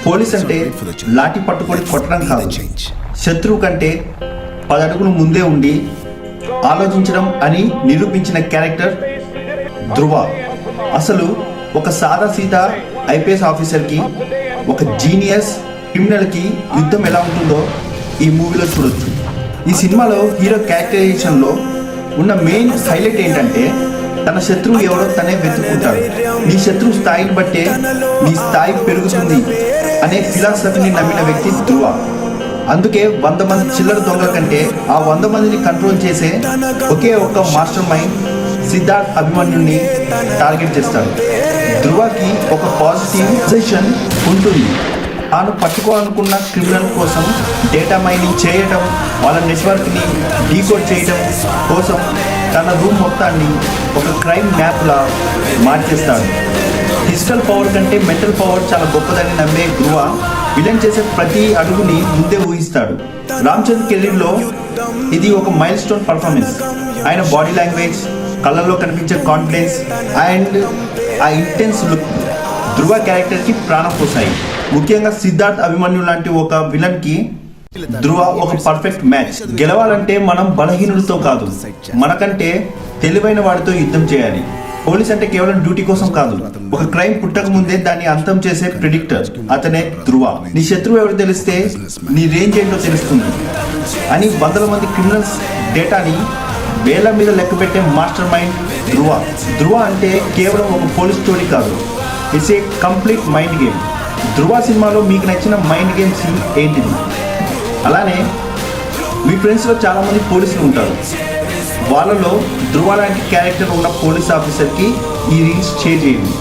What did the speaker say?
Police అంటే లాఠీ పట్టుకొని కొట్టడం కాదు, శత్రువు కంటే 10 అడుగులు ముందే ఉండి ఆలోచించడం అని నిరూపించిన క్యారెక్టర్ ధ్రువ. అసలు ఒక సాదాసీదా ఐపీఎస్ ఆఫీసర్కి, ఒక జీనియస్ క్రిమినల్కి యుద్ధం ఎలా ఉంటుందో ఈ మూవీలో చూడొచ్చు. ఈ సినిమాలో హీరో క్యారెక్టరైజేషన్లో ఉన్న మెయిన్ హైలైట్ ఏంటంటే తన శత్రువు ఎవరో తనే వెతుక్కుంటాడు. నీ శత్రువు స్థాయిని బట్టే నీ స్థాయి పెరుగుతుంది అనే ఫిలాసఫీని నమ్మిన వ్యక్తి ధ్రువ. అందుకే 100 మంది చిల్లర దొంగల కంటే ఆ 100 మందిని కంట్రోల్ చేసే ఒకే ఒక్క మాస్టర్ మైండ్ సిద్ధార్థ్ అభిమన్యుని టార్గెట్ చేస్తాడు. ధ్రువకి ఒక పాజిటివ్ సెషన్ ఉంటుంది. తాను పట్టుకోవాలనుకున్న క్రిమినల్ కోసం డేటా మైనింగ్ చేయటం, వాళ్ళ నెట్వర్క్ని డీకోడ్ చేయటం కోసం తన రూమ్ మొత్తాన్ని ఒక క్రైమ్ మ్యాప్లా మార్చేస్తాడు. ఫిజికల్ పవర్ కంటే మెంటల్ పవర్ చాలా గొప్పదని నమ్మే ధ్రువ విలన్ చేసే ప్రతి అడుగుని ముందే ఊహిస్తాడు. రామ్ చరణ్ కెరీర్లో ఇది ఒక మైల్ స్టోన్ పర్ఫార్మెన్స్. ఆయన బాడీ లాంగ్వేజ్, కళ్ళల్లో కనిపించే కాన్ఫిడెన్స్ అండ్ ఆ ఇంటెన్స్ లుక్ ధ్రువ క్యారెక్టర్కి ప్రాణం పోసాయి. ముఖ్యంగా సిద్ధార్థ్ అభిమన్యు లాంటి ఒక విలన్కి ధ్రువ ఒక పర్ఫెక్ట్ మ్యాచ్. గెలవాలంటే మనం బలహీనులతో కాదు, మనకంటే తెలివైన వాడితో యుద్ధం చేయాలి. పోలీస్ అంటే కేవలం డ్యూటీ కోసం కాదు, ఒక క్రైమ్ పుట్టక ముందే దాన్ని అంతం చేసే ప్రిడిక్టర్. అతనే ధ్రువ. నీ శత్రువు ఎవరు తెలిస్తే నీ రేంజ్ ఏంటో తెలుస్తుంది అని 100 మంది క్రిమినల్స్ డేటాని వేల మీద లెక్క పెట్టే మాస్టర్ మైండ్ ధ్రువ. ధ్రువ అంటే కేవలం ఒక పోలీస్ స్టోరీ కాదు, it's a complete mind game. Dhruva సినిమాలో మీకు నచ్చిన మైండ్ గేమ్స్ ఏంటిది? అలానే మీ ఫ్రెండ్స్లో చాలామంది పోలీసులు ఉంటారు. వాళ్ళలో ధ్రువ లాంటి క్యారెక్టర్ ఉన్న పోలీస్ ఆఫీసర్కి ఈ రీల్స్ షేర్ చేయండి.